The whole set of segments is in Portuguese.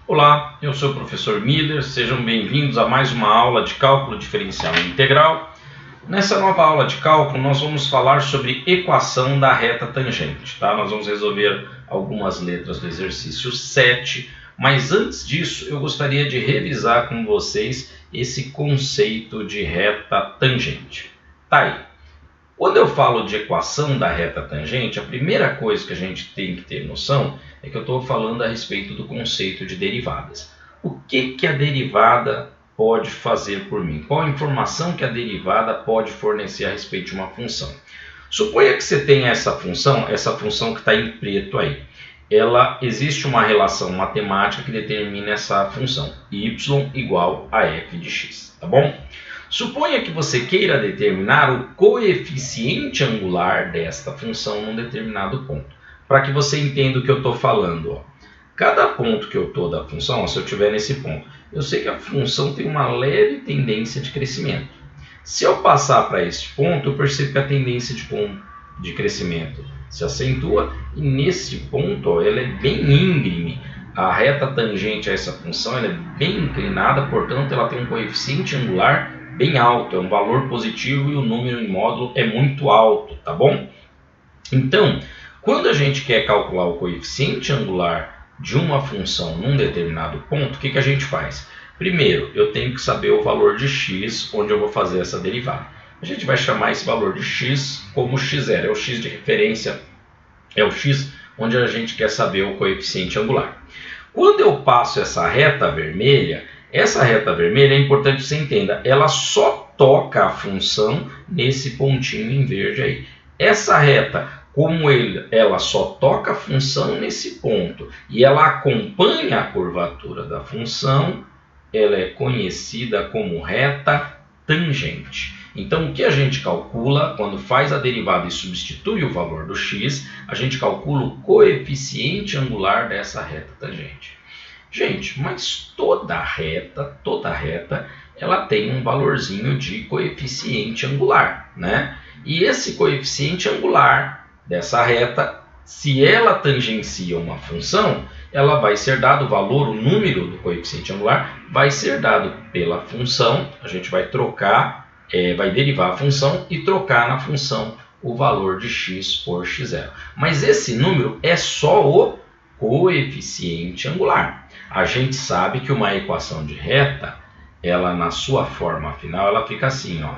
Olá, eu sou o professor Miller, sejam bem-vindos a mais uma aula de cálculo diferencial integral. Nessa nova aula de cálculo nós vamos falar sobre equação da reta tangente, tá? Nós vamos resolver algumas letras do exercício 7, mas antes disso eu gostaria de revisar com vocês esse conceito de reta tangente. Tá aí. Quando eu falo de equação da reta tangente, a primeira coisa que a gente tem que ter noção é que eu estou falando a respeito do conceito de derivadas. O que a derivada pode fazer por mim? Qual a informação que a derivada pode fornecer a respeito de uma função? Suponha que você tenha essa função que está em preto aí. Existe uma relação matemática que determina essa função, y igual a f de x, tá bom? Suponha que você queira determinar o coeficiente angular desta função num determinado ponto. Para que você entenda o que eu estou falando, cada ponto que eu estou da função, se eu estiver nesse ponto, eu sei que a função tem uma leve tendência de crescimento. Se eu passar para esse ponto, eu percebo que a tendência de crescimento se acentua e nesse ponto ela é bem íngreme. A reta tangente a essa função ela é bem inclinada, portanto ela tem um coeficiente angular bem alto, é um valor positivo e o número em módulo é muito alto, tá bom? Então, quando a gente quer calcular o coeficiente angular de uma função num determinado ponto, o que a gente faz? Primeiro, eu tenho que saber o valor de x, onde eu vou fazer essa derivada. A gente vai chamar esse valor de x como x0, é o x de referência, é o x onde a gente quer saber o coeficiente angular. Quando eu passo essa reta vermelha é importante que você entenda, ela só toca a função nesse pontinho em verde aí. Essa reta, como ela só toca a função nesse ponto e ela acompanha a curvatura da função, ela é conhecida como reta tangente. Então, o que a gente calcula quando faz a derivada e substitui o valor do x, a gente calcula o coeficiente angular dessa reta tangente. Gente, mas toda reta, ela tem um valorzinho de coeficiente angular, né? E esse coeficiente angular dessa reta, se ela tangencia uma função, ela vai ser dado o valor, o número do coeficiente angular, vai ser dado pela função, a gente vai trocar, vai derivar a função e trocar na função o valor de x por x0. Mas esse número é só o coeficiente angular. A gente sabe que uma equação de reta, ela na sua forma final, ela fica assim, ó,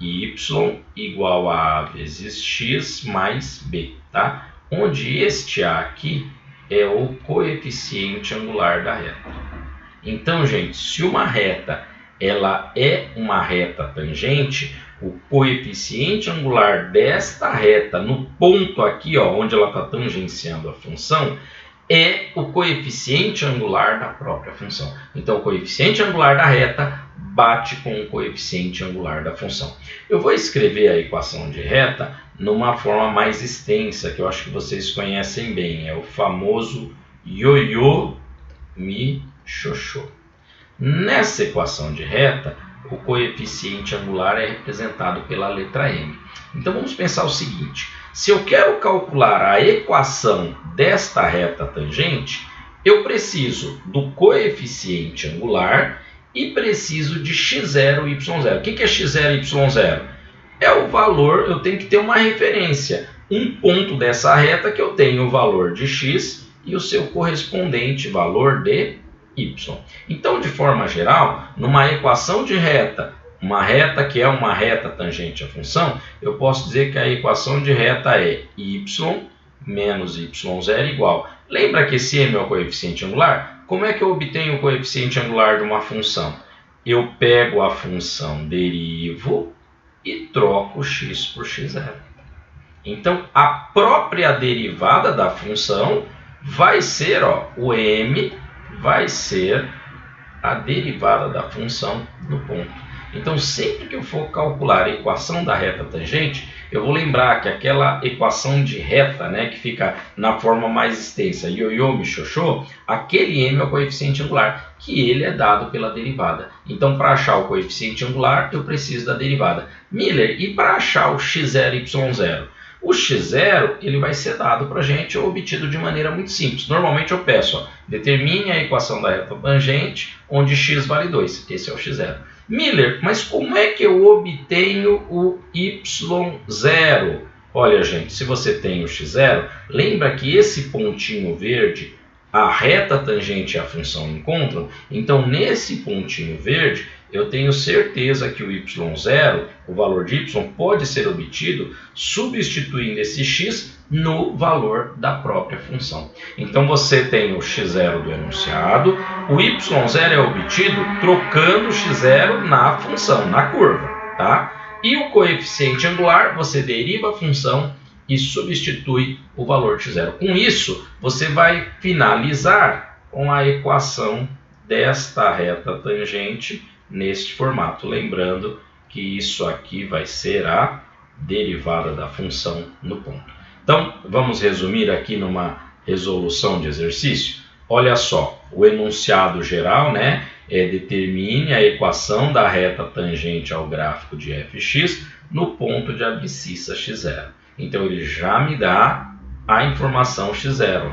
y igual a vezes x mais b, tá? Onde este a aqui é o coeficiente angular da reta. Então, gente, se uma reta ela é uma reta tangente, o coeficiente angular desta reta no ponto aqui, ó, onde ela está tangenciando a função, é o coeficiente angular da própria função. Então, o coeficiente angular da reta bate com o coeficiente angular da função. Eu vou escrever a equação de reta numa forma mais extensa, que eu acho que vocês conhecem bem. É o famoso ioiô mi xoxô. Nessa equação de reta, o coeficiente angular é representado pela letra m. Então, vamos pensar o seguinte. Se eu quero calcular a equação desta reta tangente, eu preciso do coeficiente angular e preciso de x0 e y0. O que é x0 e y0? É o valor, eu tenho que ter uma referência, um ponto dessa reta que eu tenho o valor de x e o seu correspondente valor de y. Então, de forma geral, numa equação de reta, uma reta que é uma reta tangente à função, eu posso dizer que a equação de reta é y menos y0 igual. Lembra que esse m é o coeficiente angular? Como é que eu obtenho o coeficiente angular de uma função? Eu pego a função, derivo e troco x por x0. Então, a própria derivada da função vai ser, ó, o m vai ser a derivada da função no ponto. Então, sempre que eu for calcular a equação da reta tangente, eu vou lembrar que aquela equação de reta, né, que fica na forma mais extensa, ioiô mi xoxô, aquele m é o coeficiente angular, que ele é dado pela derivada. Então, para achar o coeficiente angular, eu preciso da derivada. Miller, e para achar o x0 e y0? O x0 ele vai ser dado para a gente ou obtido de maneira muito simples. Normalmente eu peço, determine a equação da reta tangente onde x vale 2. Esse é o x0. Miller, mas como é que eu obtenho o y0? Olha, gente, se você tem o x0, lembra que esse pontinho verde, a reta tangente e a função encontram? Então, nesse pontinho verde, eu tenho certeza que o y0, o valor de y, pode ser obtido substituindo esse x no valor da própria função. Então, você tem o x0 do enunciado, o y0 é obtido trocando o x0 na função, na curva, tá? E o coeficiente angular, você deriva a função e substitui o valor de x0. Com isso, você vai finalizar com a equação desta reta tangente neste formato. Lembrando que isso aqui vai ser a derivada da função no ponto. Então, vamos resumir aqui numa resolução de exercício. Olha só, o enunciado geral, né, determine a equação da reta tangente ao gráfico de fx no ponto de abscissa x0. Então, ele já me dá a informação x0.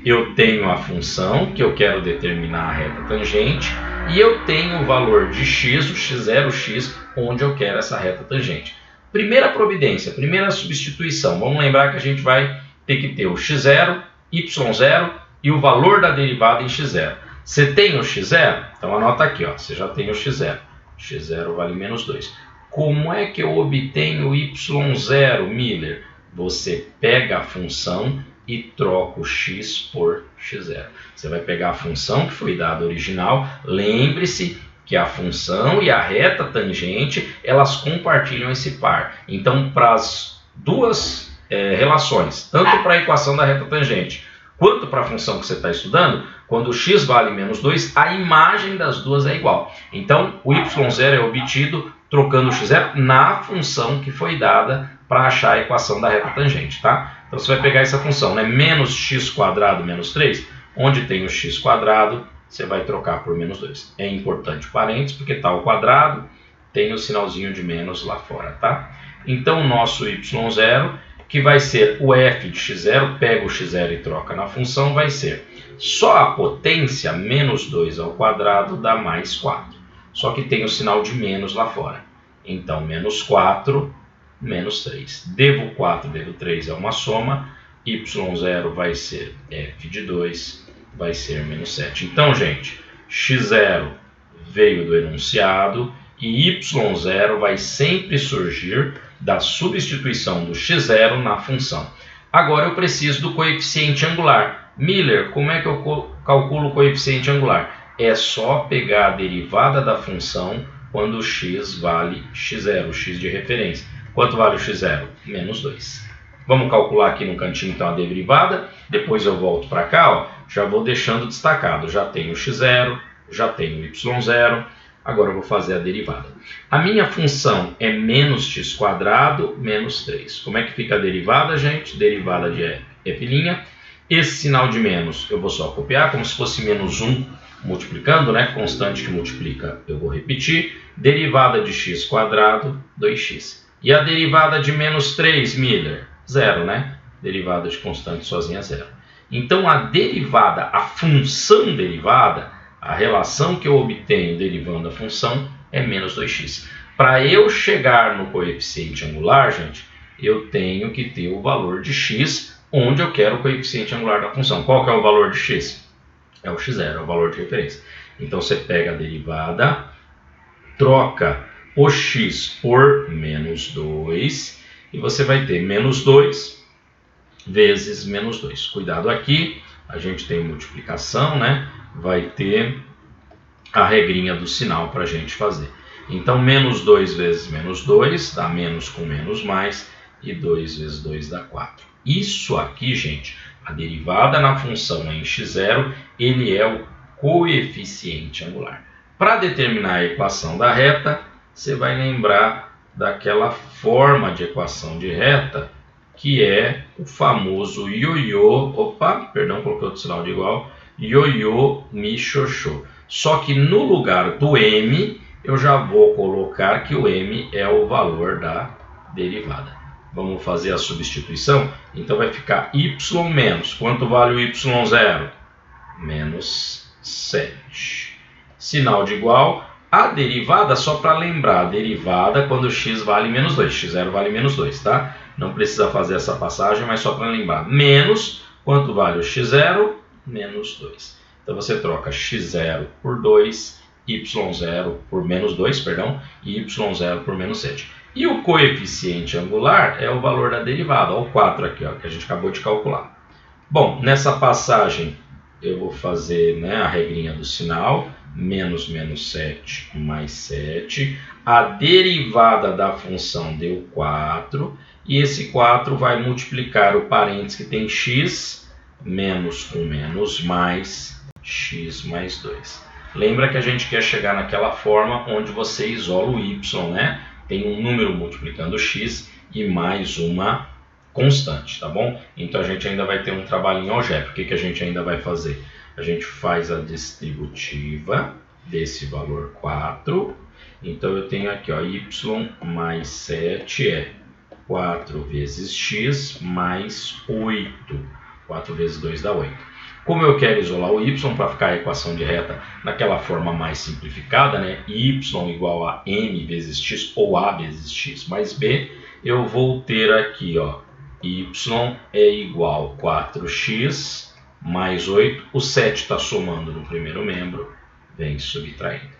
Eu tenho a função que eu quero determinar a reta tangente e eu tenho o valor de x, o x0x, onde eu quero essa reta tangente. Primeira providência, primeira substituição. Vamos lembrar que a gente vai ter que ter o x0, y0 e o valor da derivada em x0. Você tem o x0? Então anota aqui, ó, você já tem o x0. x0 vale menos 2. Como é que eu obtenho o y0, Miller? Você pega a função e troca o x por x0. Você vai pegar a função que foi dada original. Lembre-se que a função e a reta tangente, elas compartilham esse par. Então, para as duas relações, tanto para a equação da reta tangente, quanto para a função que você está estudando, quando o x vale menos 2, a imagem das duas é igual. Então, o y0 é obtido trocando o x0 na função que foi dada para achar a equação da reta tangente, tá? Então, você vai pegar essa função, né? Menos x quadrado menos 3, onde tem o x quadrado, você vai trocar por menos 2. É importante o parênteses, porque está ao quadrado, tem o sinalzinho de menos lá fora, tá? Então, o nosso y0, que vai ser o f de x0, pega o x0 e troca na função, vai ser só a potência, menos 2 ao quadrado, dá mais 4. Só que tem o sinal de menos lá fora. Então, menos 4, menos 3. Devo 4, devo 3 é uma soma. Y0 vai ser f de 2, vai ser menos 7. Então, gente, x0 veio do enunciado e y0 vai sempre surgir da substituição do x0 na função. Agora eu preciso do coeficiente angular. Miller, como é que eu calculo o coeficiente angular? É só pegar a derivada da função quando o x vale x0, o x de referência. Quanto vale o x0? Menos 2. Vamos calcular aqui no cantinho então a derivada, depois eu volto para cá, ó, já vou deixando destacado. Já tenho o x0, já tenho o y0, agora eu vou fazer a derivada. A minha função é menos x quadrado menos 3. Como é que fica a derivada, gente? Derivada de f'. Esse sinal de menos eu vou só copiar, como se fosse menos 1 multiplicando, né? Constante que multiplica, eu vou repetir. Derivada de x quadrado, 2x. E a derivada de menos 3, Miller? 0, né? Derivada de constante sozinha, 0. Então, a derivada, a função derivada, a relação que eu obtenho derivando a função é menos 2x. Para eu chegar no coeficiente angular, gente, eu tenho que ter o valor de x, onde eu quero o coeficiente angular da função. Qual que é o valor de x? É o x0, é o valor de referência. Então, você pega a derivada, troca o x por menos 2, e você vai ter menos 2 vezes menos 2. Cuidado aqui, a gente tem multiplicação, né? Vai ter a regrinha do sinal para a gente fazer. Então, menos 2 vezes menos 2 dá menos com menos mais, e 2 vezes 2 dá 4. Isso aqui, gente, a derivada na função em x0, ele é o coeficiente angular. Para determinar a equação da reta, você vai lembrar daquela forma de equação de reta, que é o famoso ioiô, coloquei outro sinal de igual, ioiô mi xoxô. Só que no lugar do m, eu já vou colocar que o m é o valor da derivada. Vamos fazer a substituição? Então vai ficar y menos. Quanto vale o y0? Menos 7. Sinal de igual. A derivada, só para lembrar, a derivada quando x vale menos 2. x0 vale menos 2, tá? Não precisa fazer essa passagem, mas só para lembrar. Menos, quanto vale o x0? Menos 2. Então você troca x0 por 2, y0 por menos 2, perdão, e y0 por menos 7. E o coeficiente angular é o valor da derivada, ó, o 4 aqui, ó, que a gente acabou de calcular. Bom, nessa passagem eu vou fazer, né, a regrinha do sinal, menos 7 mais 7. A derivada da função deu 4, e esse 4 vai multiplicar o parênteses que tem x, menos com menos, mais x mais 2. Lembra que a gente quer chegar naquela forma onde você isola o y, né? Tem um número multiplicando x e mais uma constante, tá bom? Então a gente ainda vai ter um trabalhinho algébrico. O que a gente ainda vai fazer? A gente faz a distributiva desse valor 4. Então eu tenho aqui, ó, y mais 7 é 4 vezes x mais 8. 4 vezes 2 dá 8. Como eu quero isolar o y para ficar a equação de reta naquela forma mais simplificada, né? Y igual a m vezes x ou a vezes x mais b, eu vou ter aqui, ó, y é igual a 4x mais 8. O 7 está somando no primeiro membro, vem subtraindo.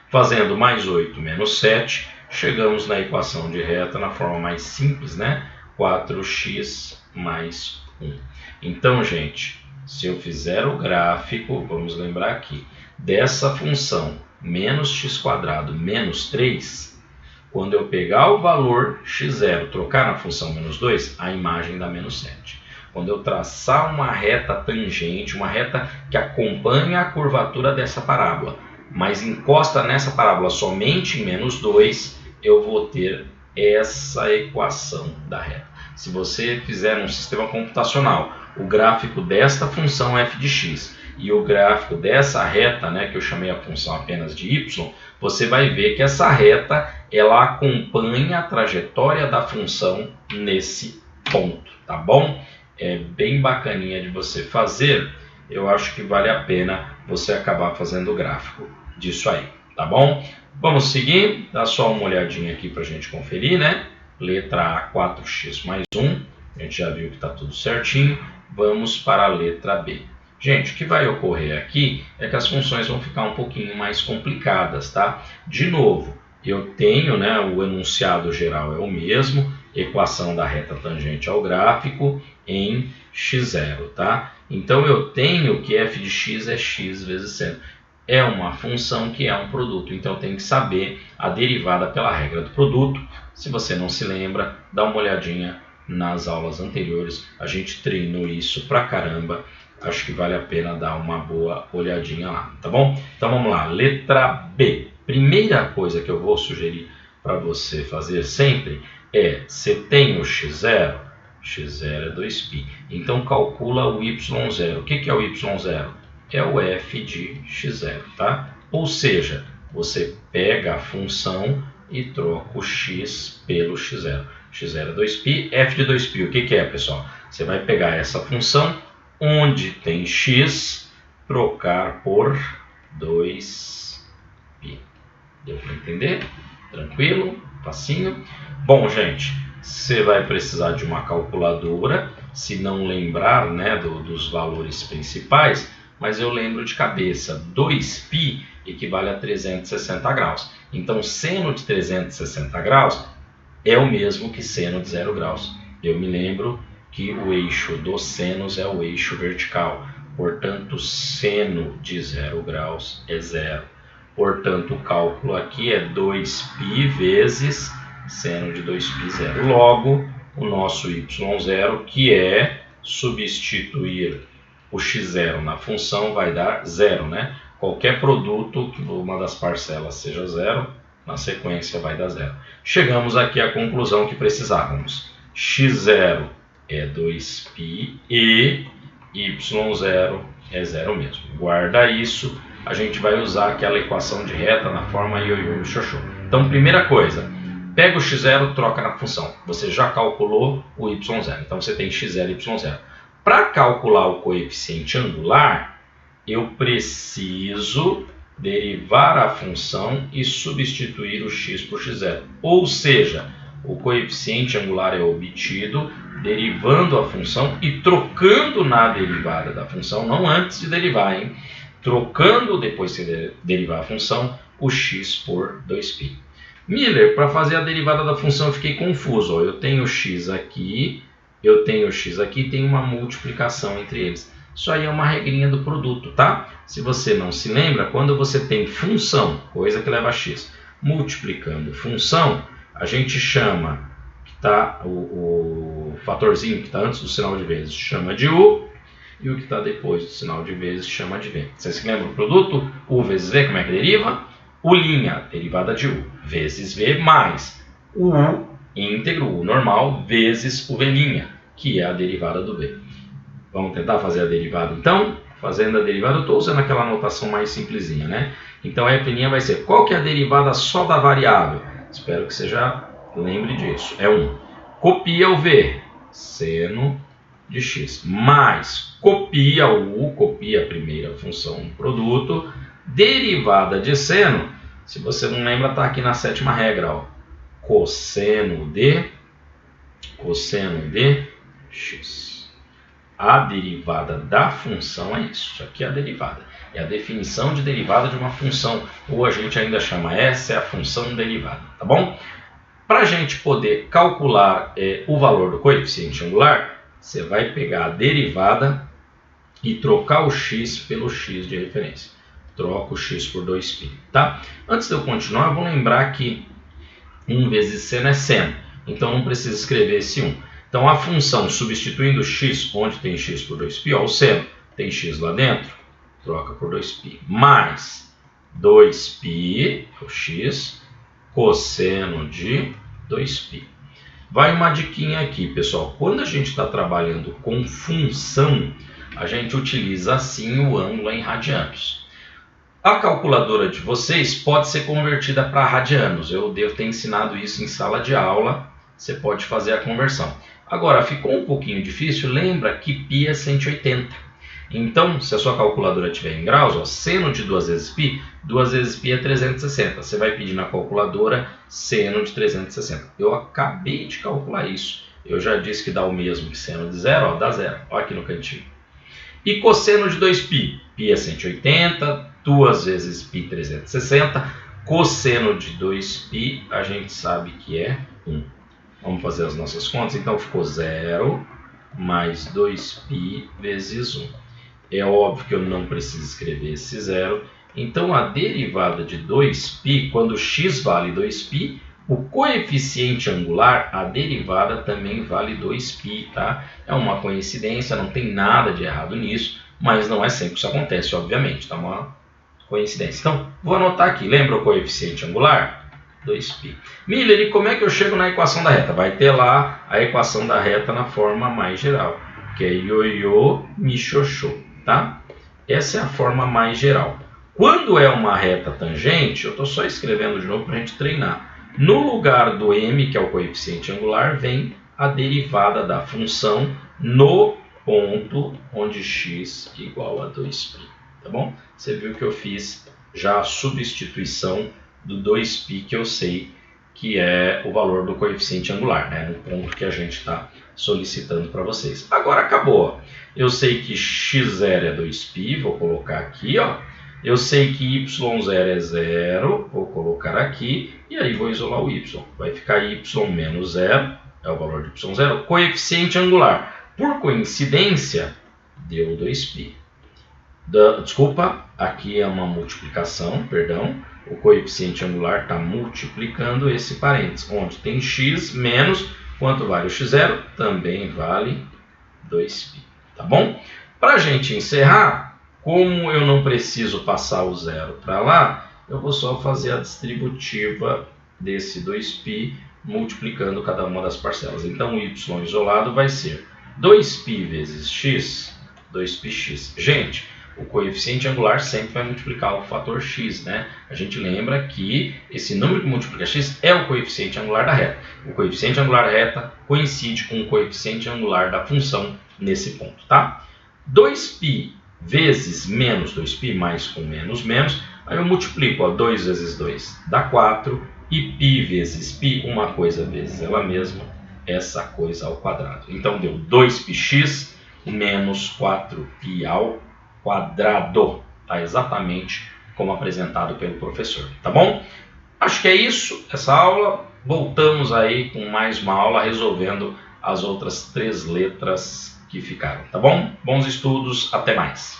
Fazendo mais 8 menos 7, chegamos na equação de reta na forma mais simples, né? 4x mais 1. Então, gente, se eu fizer o gráfico, vamos lembrar aqui, dessa função menos x² menos 3, quando eu pegar o valor x0, trocar na função menos 2, a imagem dá menos 7. Quando eu traçar uma reta tangente, uma reta que acompanha a curvatura dessa parábola, mas encosta nessa parábola somente em menos 2, eu vou ter essa equação da reta. Se você fizer um sistema computacional o gráfico desta função f de x e o gráfico dessa reta, né, que eu chamei a função apenas de y, você vai ver que essa reta ela acompanha a trajetória da função nesse ponto, tá bom? É bem bacaninha de você fazer, eu acho que vale a pena você acabar fazendo o gráfico disso aí, tá bom? Vamos seguir, dá só uma olhadinha aqui para a gente conferir, né? Letra A, 4x mais 1, a gente já viu que está tudo certinho. Vamos para a letra B. Gente, o que vai ocorrer aqui é que as funções vão ficar um pouquinho mais complicadas, tá? De novo, eu tenho, né, o enunciado geral é o mesmo, equação da reta tangente ao gráfico em x0, tá? Então eu tenho que f de x é x vezes seno. É uma função que é um produto, então eu tenho que saber a derivada pela regra do produto. Se você não se lembra, dá uma olhadinha nas aulas anteriores, a gente treinou isso pra caramba, acho que vale a pena dar uma boa olhadinha lá, tá bom? Então vamos lá, letra B. Primeira coisa que eu vou sugerir para você fazer sempre é, você tem o x0, x0 é 2π, então calcula o y0. O que é o y0? É o f de x0, tá? Ou seja, você pega a função e troca o x pelo x0. x0 é 2π, f de 2π, o que é, pessoal? Você vai pegar essa função, onde tem x, trocar por 2π. Deu para entender? Tranquilo? Facinho? Bom, gente, você vai precisar de uma calculadora, se não lembrar, né, dos valores principais, mas eu lembro de cabeça, 2π equivale a 360 graus. Então, seno de 360 graus é o mesmo que seno de 0 graus. Eu me lembro que o eixo dos senos é o eixo vertical. Portanto, seno de 0 graus é 0. Portanto, o cálculo aqui é 2π vezes seno de 2π, 0. Logo, o nosso y0, que é substituir o x0 na função, vai dar 0, né? Qualquer produto que uma das parcelas seja 0, na sequência vai dar 0. Chegamos aqui à conclusão que precisávamos. x0 é 2π e y0 é 0 mesmo. Guarda isso, a gente vai usar aquela equação de reta na forma ioiô e xoxô. Então, primeira coisa, Pega o x0, troca na função. Você já calculou o y0. Então você tem x0 e y0. Para calcular o coeficiente angular, eu preciso derivar a função e substituir o x por x0. Ou seja, o coeficiente angular é obtido derivando a função e trocando na derivada da função, não antes de derivar, hein? Trocando, depois de derivar a função, o x por 2π. Miller, para fazer a derivada da função eu fiquei confuso. Ó, eu tenho x aqui, eu tenho x aqui, tem uma multiplicação entre eles. Isso aí é uma regrinha do produto, tá? Se você não se lembra, quando você tem função, coisa que leva a x, multiplicando função, a gente chama, que tá, o fatorzinho que está antes do sinal de vezes chama de u, e o que está depois do sinal de vezes chama de v. Vocês se lembram do produto? U vezes v, como é que deriva? U', derivada de u, vezes v, mais o u íntegro, u normal, vezes o v', que é a derivada do v. Vamos tentar fazer a derivada então? Fazendo a derivada, eu estou usando aquela notação mais simplesinha, né? Então a f' vai ser, qual que é a derivada só da variável? Espero que você já lembre disso. É 1. Copia o v, seno de x, mais copia o u, copia a primeira função do produto, derivada de seno, se você não lembra, está aqui na sétima regra, ó, cosseno de x. A derivada da função é isso. Isso aqui é a derivada. É a definição de derivada de uma função. Ou a gente ainda chama essa é a função derivada. Tá bom? Para a gente poder calcular o valor do coeficiente angular, você vai pegar a derivada e trocar o x pelo x de referência. Troca o x por 2π. Tá? Antes de eu continuar, eu vou lembrar que 1 vezes seno é seno. Então não precisa escrever esse 1. Então, a função substituindo x, onde tem x por 2π, ó, o seno tem x lá dentro, troca por 2π, mais 2π, o x, cosseno de 2π. Vai uma diquinha aqui, pessoal. Quando a gente está trabalhando com função, a gente utiliza assim o ângulo em radianos. A calculadora de vocês pode ser convertida para radianos. Eu devo ter ensinado isso em sala de aula. Você pode fazer a conversão. Agora, ficou um pouquinho difícil, lembra que π é 180. Então, se a sua calculadora estiver em graus, ó, seno de 2 vezes π é 360. Você vai pedir na calculadora seno de 360. Eu acabei de calcular isso. Eu já disse que dá o mesmo que seno de zero, ó, dá zero. Olha aqui no cantinho. E cosseno de 2π? π é 180, 2 vezes π 360. Cosseno de 2π, a gente sabe que é 1. Vamos fazer as nossas contas. Então, ficou 0 mais 2π vezes 1. É óbvio que eu não preciso escrever esse 0. Então, a derivada de 2π, quando x vale 2π, o coeficiente angular, a derivada também vale 2π, tá? É uma coincidência, não tem nada de errado nisso, mas não é sempre que isso acontece, obviamente, tá? Uma coincidência. Então, vou anotar aqui. Lembra o coeficiente angular? 2π. Miller, e como é que eu chego na equação da reta? Vai ter lá a equação da reta na forma mais geral, que é ioiô mi xoxô, tá? Essa é a forma mais geral. Quando é uma reta tangente, eu estou só escrevendo de novo para a gente treinar. No lugar do m, que é o coeficiente angular, vem a derivada da função no ponto onde x igual a 2π, tá bom? Você viu que eu fiz já a substituição do 2π, que eu sei que é o valor do coeficiente angular, né? No ponto que a gente está solicitando para vocês. Agora acabou. Eu sei que x0 é 2π, vou colocar aqui, ó. Eu sei que y0 é 0, vou colocar aqui, e aí vou isolar o y. Vai ficar y menos 0, é o valor de y0, coeficiente angular. Por coincidência, deu 2π. Desculpa, aqui é uma multiplicação, perdão. O coeficiente angular está multiplicando esse parênteses, onde tem x menos, quanto vale o x0? Também vale 2π, tá bom? Para a gente encerrar, como eu não preciso passar o zero para lá, eu vou só fazer a distributiva desse 2π, multiplicando cada uma das parcelas. Então, o y isolado vai ser 2π vezes x, 2πx. Gente, O coeficiente angular sempre vai multiplicar o fator x, né? A gente lembra que esse número que multiplica x é o coeficiente angular da reta. O coeficiente angular da reta coincide com o coeficiente angular da função nesse ponto, tá? 2π vezes menos 2π mais com menos menos, aí eu multiplico, ó, 2 vezes 2 dá 4, e π vezes π, uma coisa vezes ela mesma, essa coisa ao quadrado. Então deu 2πx menos 4π ao quadrado, tá? Exatamente como apresentado pelo professor, tá bom? Acho que é isso, essa aula. Voltamos aí com mais uma aula resolvendo as outras 3 letras que ficaram, tá bom? Bons estudos, até mais!